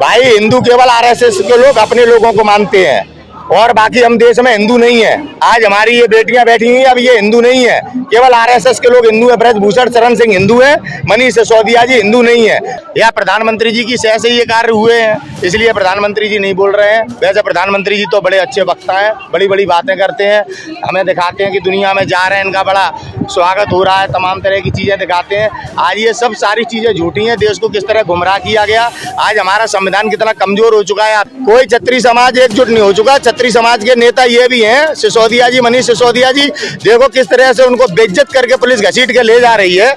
भाई हिंदू केवल आरएसएस के लोग अपने लोगों को मानते हैं और बाकी हम देश में हिंदू नहीं है। आज हमारी ये बेटियां बैठी हुई हैं, अब ये हिंदू नहीं है, केवल आरएसएस के लोग हिंदू है। ब्रजभूषण शरण सिंह हिंदू है, मनीष सिसोदिया जी हिंदू नहीं है। या प्रधानमंत्री जी की सह से ये कार्य हुए हैं, इसलिए प्रधानमंत्री जी नहीं बोल रहे हैं। वैसे प्रधानमंत्री जी तो बड़े अच्छे वक्ता हैं, बड़ी बड़ी बातें करते हैं, हमें दिखाते हैं कि दुनिया में जा रहे हैं, इनका बड़ा स्वागत हो रहा है, तमाम तरह की चीजें दिखाते हैं। आज ये सब सारी चीजें झूठी हैं, देश को किस तरह गुमराह किया गया। आज हमारा संविधान कितना कमजोर हो चुका है। कोई क्षत्रिय समाज एकजुट नहीं हो चुका। क्षत्रिय समाज के नेता ये भी हैं, सिसोदिया जी, मनीष सिसोदिया जी, देखो किस तरह से उनको बेइज्जत करके पुलिस घसीट के ले जा रही है।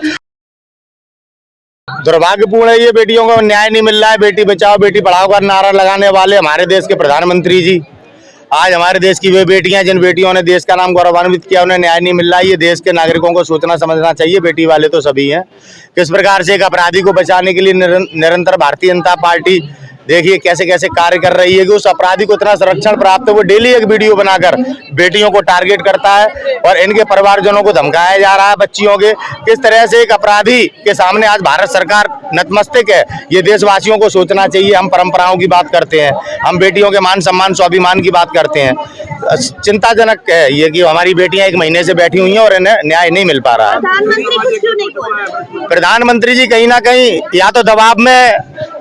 दुर्भाग्यपूर्ण है, ये बेटियों को न्याय नहीं मिल रहा है। बेटी बचाओ बेटी पढ़ाओ का नारा लगाने वाले हमारे देश के प्रधानमंत्री जी, आज हमारे देश की वे बेटियां जिन बेटियों ने देश का नाम गौरवान्वित किया, उन्हें न्याय नहीं मिल रहा है। ये देश के नागरिकों को सोचना समझना चाहिए। बेटी वाले तो सभी हैं। किस प्रकार से एक अपराधी को बचाने के लिए निरंतर भारतीय जनता पार्टी देखिए कैसे कैसे कार्य कर रही है कि उस अपराधी को इतना संरक्षण प्राप्त है। वो डेली एक वीडियो बनाकर बेटियों को टारगेट करता है और इनके परिवारजनों को धमकाया जा रहा है। बच्चियों के किस तरह से एक अपराधी के सामने आज भारत सरकार नतमस्तक है, ये देशवासियों को सोचना चाहिए। हम परंपराओं की बात करते हैं, हम बेटियों के मान सम्मान स्वाभिमान की बात करते हैं। चिंताजनक है ये कि हमारी बेटियां 1 महीने से बैठी हुई हैं और इन्हें न्याय नहीं मिल पा रहा है। प्रधानमंत्री जी कहीं ना कहीं या तो दबाव में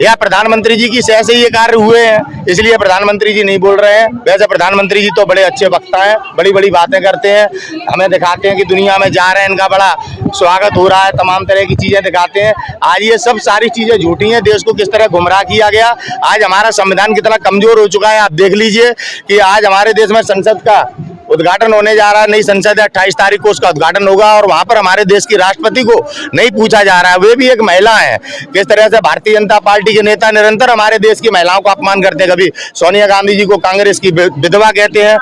या प्रधानमंत्री जी की सह से ये कार्य हुए हैं, इसलिए प्रधानमंत्री जी नहीं बोल रहे हैं। वैसे प्रधानमंत्री जी तो बड़े अच्छे वक्ता हैं, बड़ी बड़ी बातें करते हैं, हमें दिखाते हैं कि दुनिया में जा रहे हैं, इनका बड़ा स्वागत हो रहा है, तमाम तरह की चीजें दिखाते हैं। आज ये सब सारी चीजें झूठी हैं, देश को किस तरह गुमराह किया गया। आज हमारा संविधान कितना कमजोर हो चुका है। आप देख लीजिए कि आज हमारे देश में संसद का उद्घाटन होने जा रहा है, नई संसद है, 28 तारीख को उसका उद्घाटन होगा और वहां पर हमारे देश की राष्ट्रपति को नहीं पूछा जा रहा है, वे भी एक महिला है। किस तरह से भारतीय जनता पार्टी के नेता निरंतर हमारे देश की महिलाओं को अपमान करते हैं। कभी सोनिया गांधी जी को कांग्रेस की विधवा कहते हैं,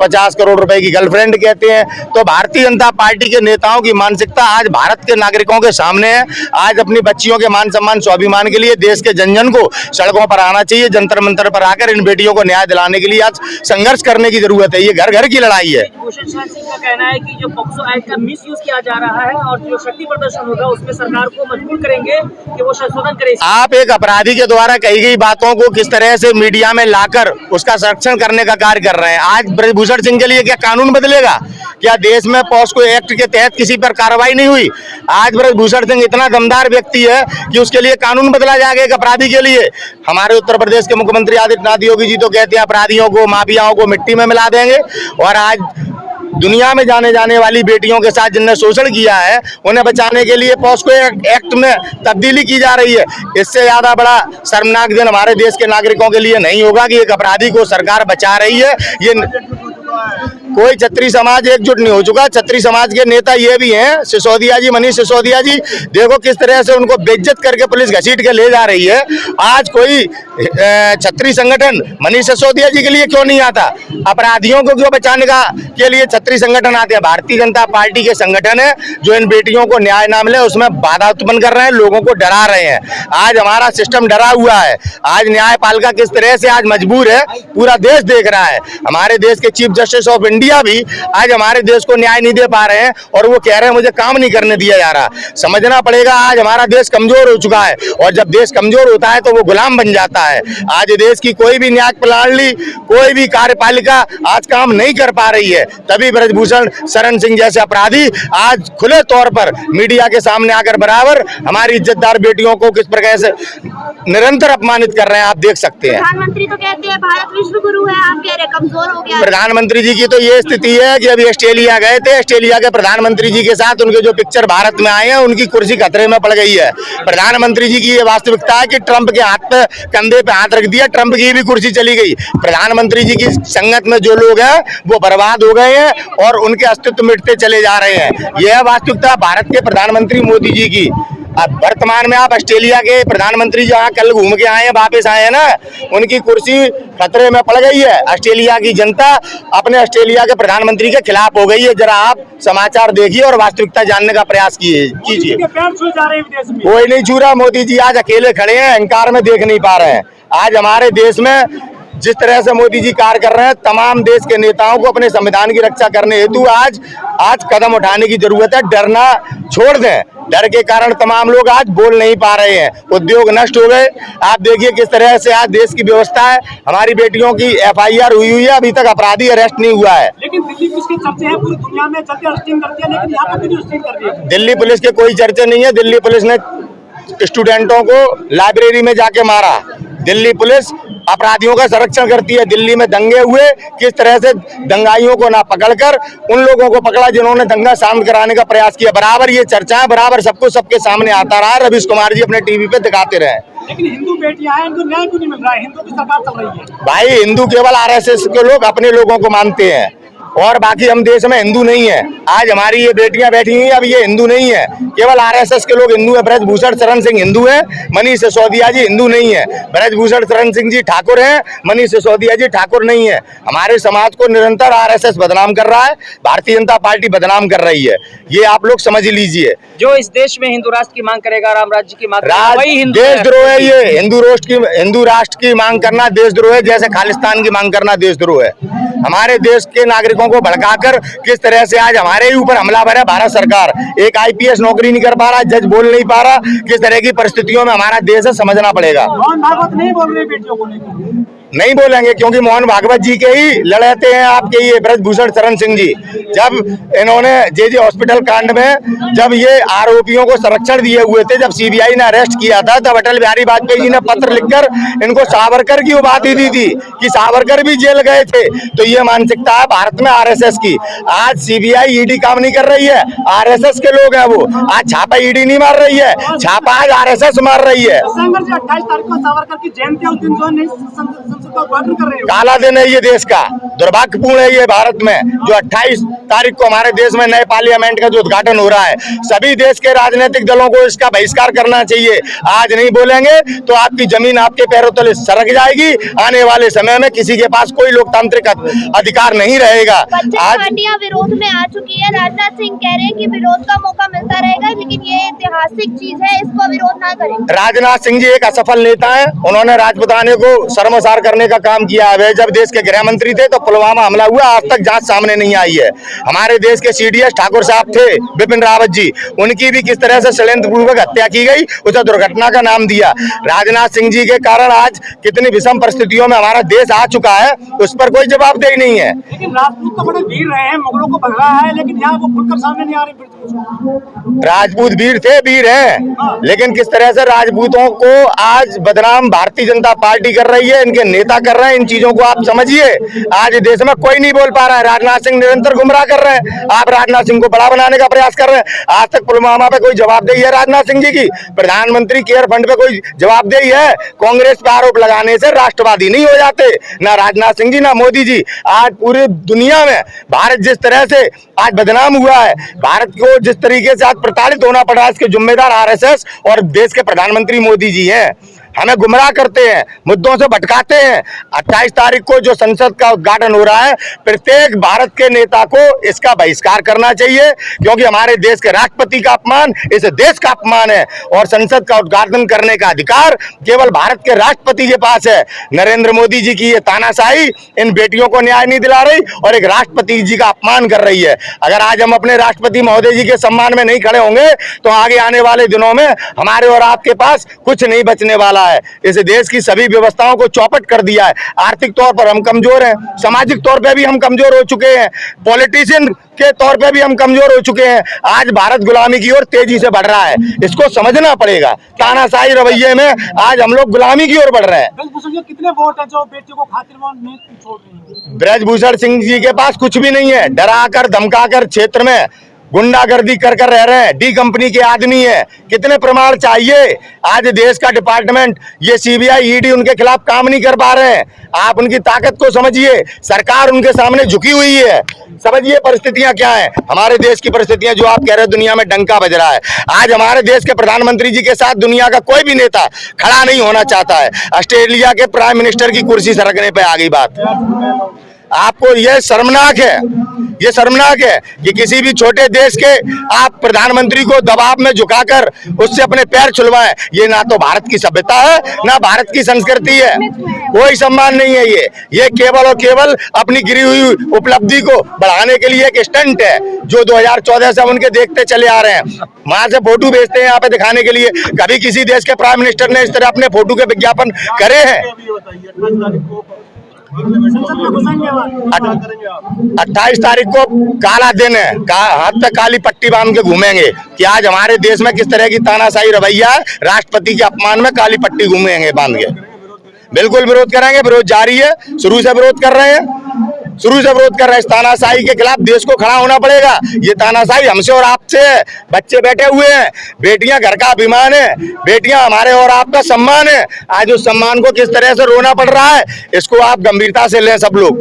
50 करोड़ रुपए की गर्लफ्रेंड कहते हैं। तो भारतीय जनता पार्टी के नेताओं की मानसिकता आज भारत के नागरिकों के सामने है। आज अपनी बच्चियों के मान सम्मान स्वाभिमान के लिए देश के जन जन को सड़कों पर आना चाहिए, जंतर मंतर पर आकर इन बेटियों को न्याय दिलाने के लिए आज संघर्ष करने की जरूरत है। ये घर घर की लड़ाई है। भूषण शरण सिंह का कहना है कि जो पॉक्सो एक्ट का मिसयूज किया जा रहा है और जो शक्ति प्रदर्शन होगा उसमें सरकार को मजबूर करेंगे कि वो संशोधन करे। आप एक अपराधी के द्वारा कही गई बातों को किस तरह से मीडिया में लाकर उसका संरक्षण करने का कार्य कर रहे हैं। आज ब्रजभूषण सिंह के लिए क्या कानून बदलेगा? क्या देश में पॉक्सो एक्ट के तहत किसी पर कार्रवाई नहीं हुई? आज ब्रजभूषण सिंह इतना दमदार व्यक्ति है कि उसके लिए कानून बदला जाएगा एक अपराधी के लिए। हमारे उत्तर प्रदेश के मुख्यमंत्री आदित्यनाथ योगी जी तो कहते हैं अपराधियों को, माफियाओं को मिट्टी में मिला देंगे। और आज दुनिया में जाने वाली बेटियों के साथ जिनने शोषण किया है उन्हें बचाने के लिए पॉक्सो एक्ट में तब्दीली की जा रही है। इससे ज्यादा बड़ा शर्मनाक दिन हमारे देश के नागरिकों के लिए नहीं होगा कि एक अपराधी को सरकार बचा रही है। ये कोई क्षत्रिय समाज एकजुट नहीं हो चुका। क्षत्रिय समाज के नेता ये भी हैं, सिसोदिया जी, मनीष सिसोदिया जी, देखो किस तरह से उनको बेइज्जत करके पुलिस घसीट के ले जा रही है। आज कोई क्षत्रिय संगठन मनीष सिसोदिया जी के लिए क्यों नहीं आता? अपराधियों को क्यों बचाने के लिए क्षत्रिय संगठन आते हैं? भारतीय जनता पार्टी के संगठन है जो इन बेटियों को न्याय ना मिले उसमें बाधा उत्पन्न कर रहे हैं, लोगों को डरा रहे हैं। आज हमारा सिस्टम डरा हुआ है। आज न्यायपालिका किस तरह से आज मजबूर है, पूरा देश देख रहा है। हमारे देश के चीफ जस्टिस ऑफ इंडिया भी आज हमारे देश को न्याय नहीं दे पा रहे हैं और वो कह रहे हैं मुझे काम नहीं करने दिया जा रहा। समझना पड़ेगा आज हमारा देश कमजोर हो चुका है और जब देश कमजोर होता है तो वो गुलाम बन जाता है। आज देश की कोई भी न्याय प्रणाली, कोई भी कार्यपालिका आज काम नहीं कर पा रही है। तभी ब्रजभूषण शरण सिंह जैसे अपराधी आज खुले तौर पर मीडिया के सामने आकर बराबर हमारी इज्जतदार बेटियों को किस प्रकार से निरंतर अपमानित कर रहे हैं, आप देख सकते हैं। प्रधानमंत्री तो कहते हैं भारत विश्व गुरु है, आप कह रहे कमजोर हो गया। प्रधानमंत्री जी की तो ये स्थिति है कि अभी ऑस्ट्रेलिया गए थे, ऑस्ट्रेलिया के प्रधानमंत्री जी के साथ उनके जो पिक्चर भारत में आए हैं उनकी कुर्सी खतरे में पड़ गई है। प्रधानमंत्री जी की ये वास्तविकता है कि ट्रंप के हाथ पे, कंधे पे हाथ रख दिया, ट्रंप की भी कुर्सी चली गई। प्रधानमंत्री जी की संगत में जो लोग हैं वो बर्बाद हो गए हैं और उनके अस्तित्व मिटते चले जा रहे हैं। यह वास्तविकता भारत के प्रधानमंत्री मोदी जी की। अब वर्तमान में आप ऑस्ट्रेलिया के प्रधानमंत्री जहाँ कल घूम के आए हैं, वापस आए हैं ना, उनकी कुर्सी खतरे में पड़ गई है। ऑस्ट्रेलिया की जनता अपने ऑस्ट्रेलिया के प्रधानमंत्री के खिलाफ हो गई है। जरा आप समाचार देखिए और वास्तविकता जानने का प्रयास कीजिए। कोई नहीं छू रहा, मोदी जी आज अकेले खड़े हैं, अहंकार में देख नहीं पा रहे हैं। आज हमारे देश में जिस तरह से मोदी जी कार्य कर रहे हैं, तमाम देश के नेताओं को अपने संविधान की रक्षा करने हेतु आज कदम उठाने की जरूरत है। डरना छोड़ दें। डर के कारण तमाम लोग आज बोल नहीं पा रहे हैं, उद्योग नष्ट हो गए। आप देखिए किस तरह से आज देश की व्यवस्था है। हमारी बेटियों की FIR हुई है, अभी तक अपराधी अरेस्ट नहीं हुआ है। लेकिन दिल्ली पुलिस के चर्चे हैं पूरी दुनिया में, जल्दी अरेस्टिंग करती है, लेकिन यहाँ पर क्यों अरेस्टिंग कर रही है? दिल्ली पुलिस के कोई चर्चे नहीं है। दिल्ली पुलिस ने स्टूडेंटों को लाइब्रेरी में जाके मारा। दिल्ली पुलिस अपराधियों का संरक्षण करती है। दिल्ली में दंगे हुए, किस तरह से दंगाइयों को ना पकड़कर उन लोगों को पकड़ा जिन्होंने दंगा शांत कराने का प्रयास किया। बराबर ये चर्चाएं, बराबर सब कुछ सबके सामने आता रहा। रवीश कुमार जी अपने टीवी पे दिखाते रहे। लेकिन हिंदू बेटियां हैं, इनको न्याय क्यों नहीं मिल रहा है? हिंदू की सरकार चल रही है। भाई, हिंदू केवल RSS के लोग अपने लोगों को मानते हैं और बाकी हम देश में हिंदू नहीं है। आज हमारी ये बेटियां बैठी हुई, अब ये हिंदू नहीं है, केवल RSS के लोग हिंदू है। ब्रजभूषण शरण सिंह हिंदू है, मनीष सिसोदिया जी हिंदू नहीं है। ब्रजभूषण शरण सिंह जी ठाकुर हैं, मनीष सिसोदिया जी ठाकुर नहीं है। हमारे समाज को निरंतर RSS बदनाम कर रहा है, भारतीय जनता पार्टी बदनाम कर रही है। ये आप लोग समझ लीजिए। जो इस देश में हिंदू राष्ट्र की मांग करेगा, राम राज्य की मांग करेगा, वही हिंदू देशद्रोह है। ये हिंदू राष्ट्र की मांग करना देशद्रोह है, जैसे खालिस्तान की मांग करना देशद्रोह है। हमारे देश के नागरिकों को भड़काकर किस तरह से आज हमारे ही ऊपर हमलावर है भारत सरकार। एक IPS नौकरी नहीं कर पा रहा, जज बोल नहीं पा रहा। किस तरह की परिस्थितियों में हमारा देश है, समझना पड़ेगा। मोहन भागवत नहीं बोल रहे बेटियों को लेकर, नहीं बोलेंगे क्योंकि मोहन भागवत जी के ही लड़ते हैं आपके ये ब्रजभूषण शरण सिंह जी। जब इन्होंने JJ हॉस्पिटल कांड में जब ये आरोपियों को संरक्षण दिए हुए थे, जब CBI ने अरेस्ट किया था, तब अटल बिहारी वाजपेयी जी ने पत्र लिखकर इनको सावरकर की उपाधि दी थी कि सावरकर भी जेल गए थे। तो ये मानसिकता है भारत में RSS की। आज CBI ED काम नहीं कर रही है, RSS के लोग हैं वो। आज छापा ED नहीं मार रही है, छापा आज RSS मार रही है। 28 तारीख को सावरकर की जयंती, उस दिन जो संसद का उद्घाटन कर रहे हो, काला दिन है ये देश का। दुर्भाग्यपूर्ण है ये भारत में जो 28 तारीख को हमारे देश में नए पार्लियामेंट का जो उद्घाटन हो रहा है। सभी देश के राजनीतिक दलों को इसका बहिष्कार करना चाहिए। आज नहीं बोलेंगे तो आपकी जमीन आपके पैरों तले सरक जाएगी। आने वाले समय में किसी के पास कोई लोकतांत्रिक अधिकार नहीं रहेगा। आज पार्टियां विरोध में आ चुकी है। राजनाथ सिंह कह रहे हैं कि विरोध का मौका मिलता रहेगा, लेकिन ये ऐतिहासिक चीज है, इसको विरोध ना करें। राजनाथ सिंह जी एक असफल नेता है। उन्होंने राजपुताने को शर्मसार करने का काम किया है। जब देश के गृह मंत्री थे तो पुलवामा हमला हुआ, आज तक जांच सामने नहीं आई है। हमारे देश के CDS ठाकुर साहब थे, बिपिन रावत जी, उनकी भी किस तरह से षड्यंत्र पूर्वक हत्या की गई, उसे दुर्घटना का नाम दिया। राजनाथ सिंह जी के कारण आज कितनी विषम परिस्थितियों में हमारा देश आ चुका है, उस पर कोई जवाबदेही नहीं है। लेकिन राजपूत तो बड़े वीर रहे हैं, मुगलों को भगा है, लेकिन यहाँ वो खुलकर सामने नहीं आ रहे। राजपूत वीर थे, वीर हैं, लेकिन किस तरह से राजपूतों को आज बदनाम भारतीय जनता पार्टी कर रही है, इनके नेता कर रहे हैं। इन चीजों को आप समझिए। आज देश में कोई नहीं बोल पा रहा है। राजनाथ सिंह निरंतर गुमराह कर रहे हैं। आप राजनाथ सिंह को बड़ा बनाने का प्रयास कर रहे हैं। आज तक पुलवामा पे कोई जवाबदेही है राजनाथ सिंह जी की? प्रधानमंत्री केयर फंड पे कोई जवाबदेही है? कांग्रेस पे आरोप लगाने से राष्ट्रवादी नहीं हो जाते, ना राजनाथ सिंह जी ना मोदी जी। आज पूरी दुनिया में भारत जिस तरह से आज बदनाम हुआ है, भारत को जिस तरीके से आज प्रताड़ित होना पड़ा है, इसके जिम्मेदार RSS और देश के प्रधानमंत्री मोदी जी हैं। हमें गुमराह करते हैं, मुद्दों से भटकाते हैं। 28 तारीख को जो संसद का उद्घाटन हो रहा है, प्रत्येक भारत के नेता को इसका बहिष्कार करना चाहिए, क्योंकि हमारे देश के राष्ट्रपति का अपमान इस देश का अपमान है। और संसद का उद्घाटन करने का अधिकार केवल भारत के राष्ट्रपति के पास है। नरेंद्र मोदी जी की ये तानाशाही इन बेटियों को न्याय नहीं दिला रही और एक राष्ट्रपति जी का अपमान कर रही है। अगर आज हम अपने राष्ट्रपति महोदय जी के सम्मान में नहीं खड़े होंगे तो आगे आने वाले दिनों में हमारे और आपके पास कुछ नहीं बचने वाला है। इस देश की सभी व्यवस्थाओं को चौपट कर दिया है। आर्थिक तौर पर हम कमजोर हैं, सामाजिक तौर पे भी हम कमजोर हो चुके हैं, पॉलिटिशियन के तौर पे भी हम कमजोर हो चुके हैं। आज भारत गुलामी की ओर तेजी से बढ़ रहा है, इसको समझना पड़ेगा। तानाशाही रवैये में आज हम लोग गुलामी की ओर बढ़ रहे हैं। कितने वोट है जो बेटियों को खातिर नहीं छोड़ रही है? ब्रजभूषण सिंह जी के पास कुछ भी नहीं है। डराकर धमकाकर क्षेत्र में गुंडागर्दी कर रह रहे हैं। डी कंपनी के आदमी है। कितने प्रमाण चाहिए? आज देश का डिपार्टमेंट ये CBI ED उनके खिलाफ काम नहीं कर पा रहे हैं। आप उनकी ताकत को समझिए। सरकार उनके सामने झुकी हुई है। समझिए परिस्थितियां क्या हैं। हमारे देश की परिस्थितियां जो आप कह रहे हैं दुनिया में डंका बज रहा है। आज हमारे देश के प्रधानमंत्री जी के साथ दुनिया का कोई भी नेता खड़ा नहीं होना चाहता है। ऑस्ट्रेलिया के प्राइम मिनिस्टर की कुर्सी सरकने पर आ गई बात। आपको यह शर्मनाक है ये शर्मनाक है कि किसी भी छोटे देश के आप प्रधानमंत्री को दबाव में झुकाकर उससे अपने पैर छुलवाएं। ये ना तो भारत की सभ्यता है, ना भारत की संस्कृति है। कोई सम्मान नहीं है ये केवल और केवल अपनी गिरी हुई उपलब्धि को बढ़ाने के लिए एक स्टंट है, जो 2014 से उनके देखते चले आ रहे हैं। वहां से फोटो भेजते हैं यहाँ पे दिखाने के लिए। कभी किसी देश के प्राइम मिनिस्टर ने इस तरह अपने फोटो के विज्ञापन करे हैं? 28 तारीख को काला दिन है, हाथ पे काली पट्टी बांध के घूमेंगे कि आज हमारे देश में किस तरह की तानाशाही रवैया है। राष्ट्रपति के अपमान में काली पट्टी घूमेंगे बांध के। बिल्कुल विरोध करेंगे, विरोध जारी है, शुरू से विरोध कर रहे हैं, शुरू से विरोध कर रहे हैं। इस तानाशाही के खिलाफ देश को खड़ा होना पड़ेगा। ये तानाशाही हमसे और आपसे है। बच्चे बैठे हुए हैं, बेटियां घर का अभिमान है, बेटियां हमारे और आपका सम्मान है। आज उस सम्मान को किस तरह से रोना पड़ रहा है, इसको आप गंभीरता से लें सब लोग।